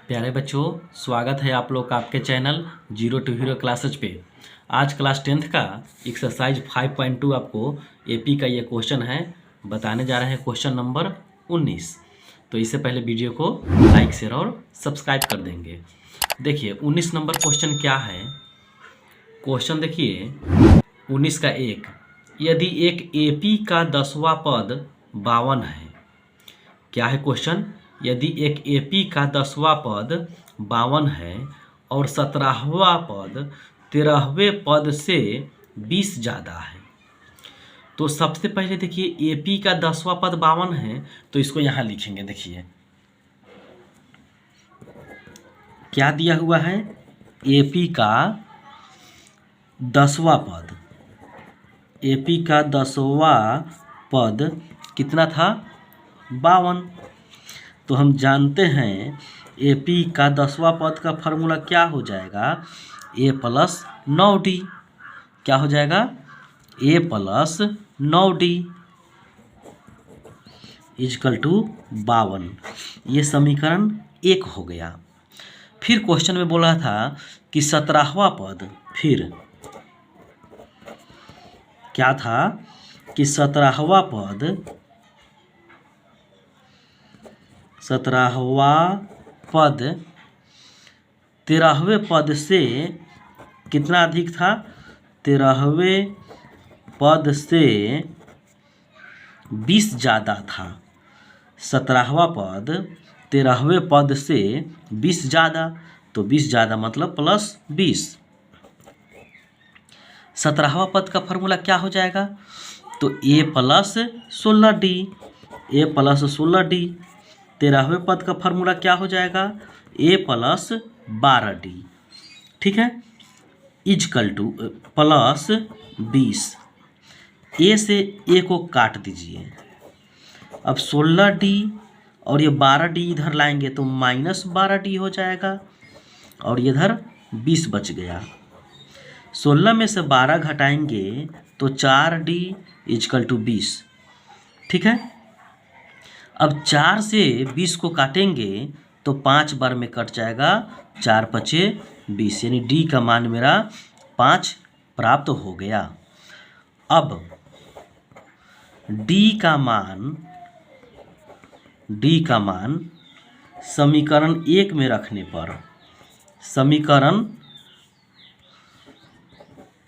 प्यारे बच्चों, स्वागत है आप लोग का आपके channel zero to hero classes पे। आज क्लास 10th का एक्सरसाइज 5.2 आपको एपी का ये क्वेश्चन है, बताने जा रहे हैं क्वेश्चन नंबर 19। तो इससे पहले वीडियो को लाइक शेयर और सब्सक्राइब कर देंगे। देखिए 19 नंबर क्वेश्चन क्या है। क्वेश्चन देखिए 19 का एक, यदि एक एपी का 10वां पद 52 है। क्या है क्वेश्चन? यदि एक एपी का 10वां पद 52 है और 17वां पद 13वें पद से 20 ज़्यादा है, तो सबसे पहले देखिए एपी का 10वां पद 52 है, तो इसको यहाँ लिखेंगे। देखिए क्या दिया हुआ है, एपी का 10वां पद, एपी का 10वां पद कितना था? 52। तो हम जानते हैं एपी का 10वां पद का फार्मूला क्या हो जाएगा? ए प्लस 9d। क्या हो जाएगा? ए प्लस 9d इजकल टू 52। ये समीकरण 1 हो गया। फिर क्वेश्चन में बोला था कि 17वां पद, फिर क्या था कि 17वां पद 13वें पद से कितना अधिक था? 13वें पद से 20 ज़्यादा था। 17वां पद 13वें पद से 20 ज़्यादा, तो 20 ज़्यादा मतलब प्लस 20। 17वां पद का फार्मूला क्या हो जाएगा? तो ए प्लस 16d, ए प्लस 16d। 13वें पद का फार्मूला क्या हो जाएगा? ए प्लस 12d। ठीक है, इजकल टू प्लस 20। ए से ए को काट दीजिए। अब 16d और ये 12d इधर लाएंगे तो माइनस 12d हो जाएगा, और इधर 20 बच गया। 16 में से 12 घटाएंगे तो 4d इजकल टू 20। ठीक है, अब 4 से 20 को काटेंगे तो 5 बार में कट जाएगा, 4 पचे 20, यानी डी का मान मेरा 5 प्राप्त हो गया। अब डी का मान समीकरण 1 में रखने पर, समीकरण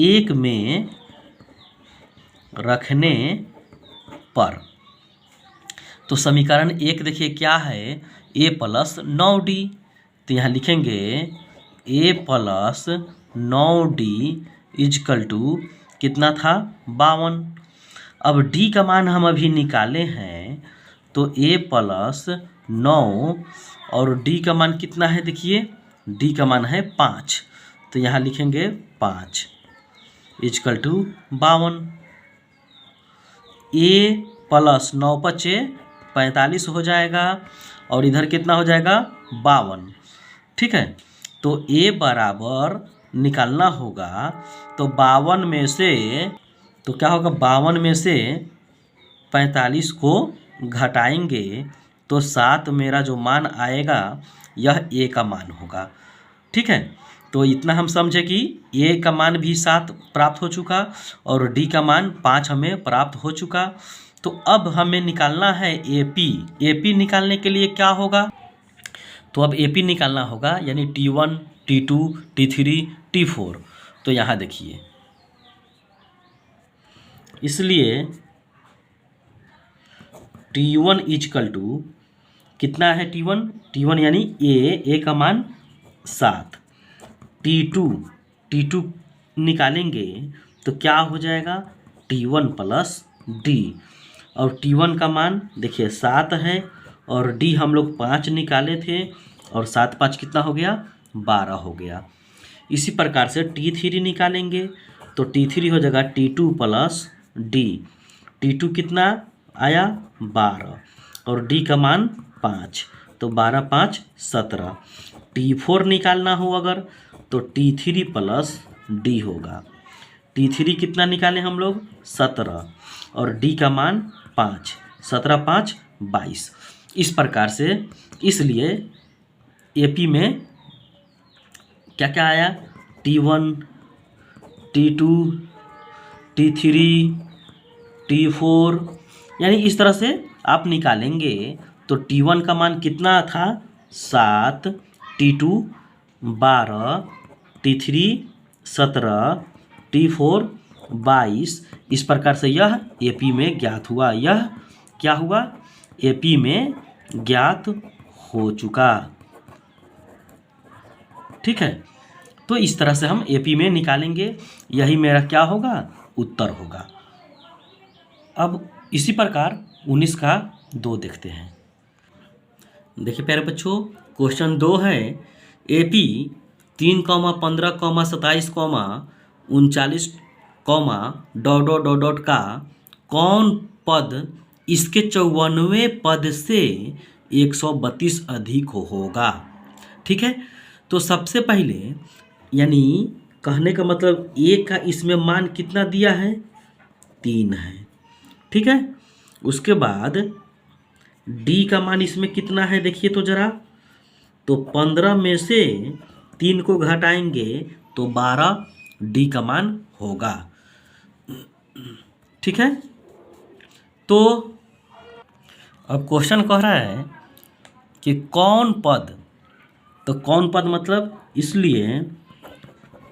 1 में रखने पर, तो समीकरण 1 देखिए क्या है, ए प्लस 9d। तो यहाँ लिखेंगे ए प्लस 9d इजकल टू कितना था? 52। अब d का मान हम अभी निकाले हैं, तो ए प्लस 9 और d का मान कितना है? देखिए d का मान है 5, तो यहाँ लिखेंगे 5 इजकल टू 52। ए प्लस 9 पचे 45 हो जाएगा, और इधर कितना हो जाएगा? 52। ठीक है, तो ए बराबर निकालना होगा, तो 52 में से, तो क्या होगा? 52 में से 45 को घटाएंगे तो 7 मेरा जो मान आएगा यह ए का मान होगा। ठीक है, तो इतना हम समझे कि ए का मान भी 7 प्राप्त हो चुका और डी का मान 5 हमें प्राप्त हो चुका। तो अब हमें निकालना है एपी। एपी निकालने के लिए क्या होगा? तो अब एपी निकालना होगा, यानी T1, T2, T3, T4। तो यहाँ देखिए, इसलिए T1 इजकल टू कितना है? T1 यानी ए का मान 7। T2 निकालेंगे तो क्या हो जाएगा? T1 प्लस डी, और T1 का मान देखिए 7 है, और D हम लोग 5 निकाले थे, और 7 5 कितना हो गया? 12 हो गया। इसी प्रकार से T3 निकालेंगे तो T3 हो जाएगा T2 प्लस डी। T2 कितना आया? 12, और D का मान 5, तो 12 5 17। T4 निकालना हो अगर, तो T3 प्लस डी होगा। T3 कितना निकाले हम लोग? 17, और D का मान 5, 17 5 22। इस प्रकार से, इसलिए एपी में क्या क्या आया, T1, T2, T3, T4, यानी इस तरह से आप निकालेंगे। तो T1 का मान कितना था 7, T2 12, T3 17, T4 22। इस प्रकार से यह एपी में ज्ञात हुआ। यह क्या हुआ, एपी में ज्ञात हो चुका। ठीक है, तो इस तरह से हम एपी में निकालेंगे। यही मेरा क्या होगा, उत्तर होगा। अब इसी प्रकार 19 का 2 देखते हैं। देखिए प्यारे बच्चों, क्वेश्चन 2 है, AP 3, 15, 27, 39, dot dot dot dot का कौन पद इसके 54वें पद से 132 अधिक होगा। ठीक है, तो सबसे पहले यानी कहने का मतलब ए का इसमें मान कितना दिया है, 3 है। ठीक है, उसके बाद डी का मान इसमें कितना है देखिए तो ज़रा, तो 15 में से 3 को घटाएंगे तो 12 डी का मान होगा। ठीक है, तो अब क्वेश्चन कह रहा है कि कौन पद, तो कौन पद मतलब इसलिए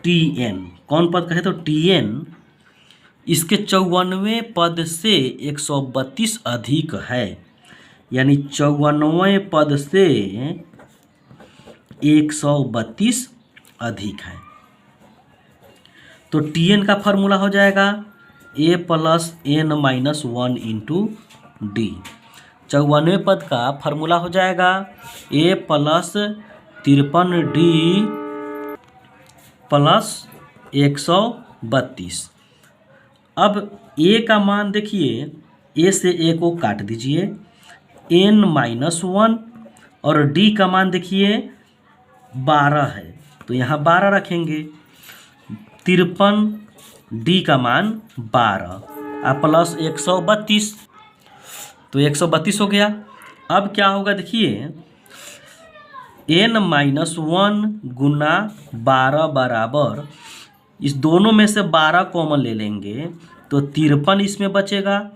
Tn, कौन पद कहे तो Tn इसके 54वें पद से 132 अधिक है, यानी 54वें पद से 132 अधिक है। तो Tn का फार्मूला हो जाएगा a plus n minus 1 into D. 54वें पद का फार्मूला हो जाएगा a प्लस 53d प्लस 132। अब a का मान देखिए, a से a को काट दीजिए, n माइनस 1, और d का मान देखिए 12 है तो यहाँ 12 रखेंगे, 53 डी का मान 12 और प्लस 132, तो 132 हो गया। अब क्या होगा देखिए, n माइनस 1 गुना 12 बराबर, इस दोनों में से 12 कॉमन ले लेंगे तो 53 इसमें बचेगा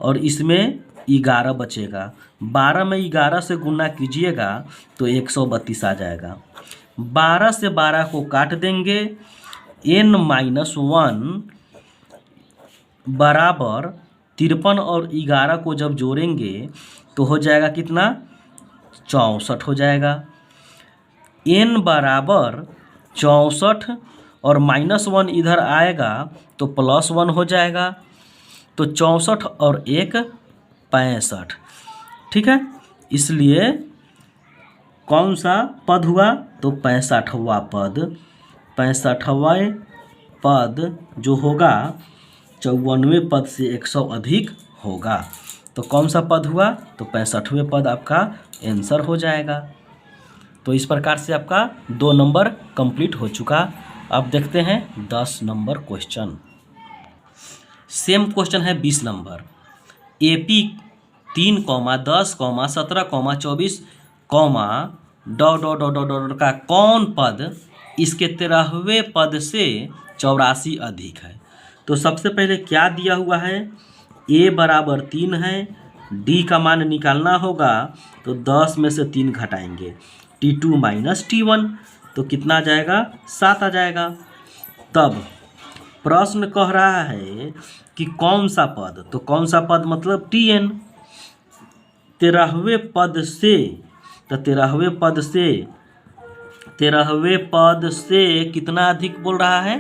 और इसमें 11 बचेगा। 12 में 11 से गुना कीजिएगा तो 132 आ जाएगा। 12 से 12 को काट देंगे, n माइनस 1 बराबर 53 और 11 को जब जोड़ेंगे तो हो जाएगा कितना, 64 हो जाएगा। n बराबर 64 और माइनस 1 इधर आएगा तो प्लस 1 हो जाएगा, तो 64 और 1 65। ठीक है, इसलिए कौन सा पद हुआ, तो 65वां पद। 65वां पद जो होगा 54वें पद से 100 अधिक होगा। तो कौन सा पद हुआ, तो 65वें पद आपका आंसर हो जाएगा। तो इस प्रकार से आपका 2 नंबर कंप्लीट हो चुका। अब देखते हैं 10 नंबर क्वेश्चन। सेम क्वेश्चन है 20 number. AP 3, 10, 17, 24, dot dot dot dot dot का कौन पद इसके 13वें पद से 84 अधिक है। तो सबसे पहले क्या दिया हुआ है, a बराबर 3 है, d का मान निकालना होगा तो 10 में से 3 घटाएंगे, T2 माइनस T1 तो कितना आ जाएगा, 7 आ जाएगा। तब प्रश्न कह रहा है कि कौन सा पद, तो कौन सा पद मतलब Tn, 13वें पद से, तो 13वें पद से कितना अधिक बोल रहा है,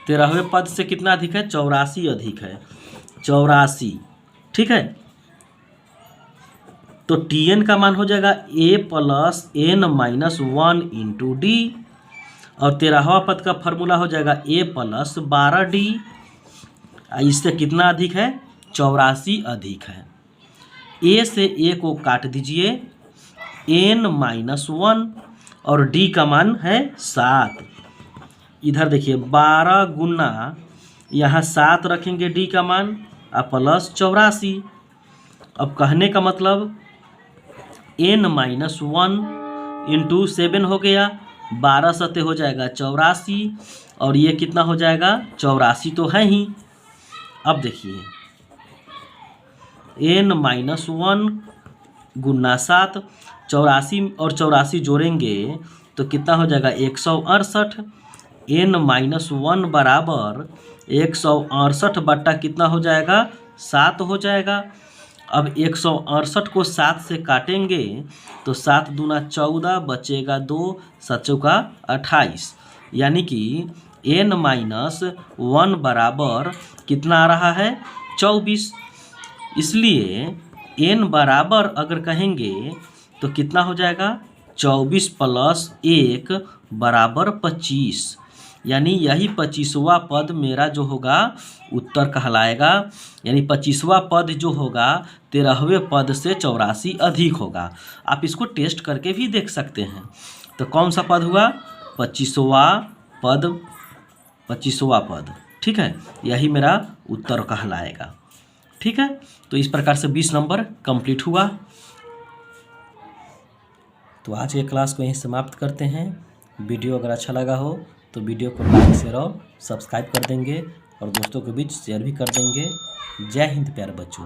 13वें पद से कितना अधिक है, 84 अधिक है, 84। ठीक है, तो Tn का मान हो जाएगा a plus n minus 1 into D, और 13वां पद का फार्मूला हो जाएगा a प्लस 12d। इससे कितना अधिक है, 84 अधिक है। a से a को काट दीजिए, n माइनस 1 और d का मान है 7। इधर देखिए 12 गुना यहाँ 7 रखेंगे d का मान और प्लस 84। अब कहने का मतलब n माइनस 1 इंटू 7 हो गया, 12 सते हो जाएगा 84, और ये कितना हो जाएगा 84 तो है ही। अब देखिए n-1 गुना 7, 84 और 84 जोड़ेंगे तो कितना हो जाएगा 168। n-1 बराबर 168 बट्टा कितना हो जाएगा 7 हो जाएगा। अब 168 को 7 से काटेंगे तो 7 दूना 14, बचेगा 2, 7 चौका 28, यानी कि n-1 बराबर कितना आ रहा है 24। इसलिए n बराबर अगर कहेंगे तो कितना हो जाएगा 24 प्लस 1 बराबर 25, यानी यही 25वां पद मेरा जो होगा उत्तर कहलाएगा। यानी 25वां पद जो होगा 13वें पद से 84 अधिक होगा। आप इसको टेस्ट करके भी देख सकते हैं। तो कौन सा पद हुआ 25वां पद, 25वां पद, ठीक है, यही मेरा उत्तर कहलाएगा। ठीक है, तो इस प्रकार से 20 नंबर कंप्लीट हुआ। तो आज के क्लास को यहीं समाप्त करते हैं। वीडियो अगर अच्छा लगा हो तो वीडियो को लाइक शेयर और सब्सक्राइब कर देंगे और दोस्तों के बीच शेयर भी कर देंगे। जय हिंद प्यारे बच्चों।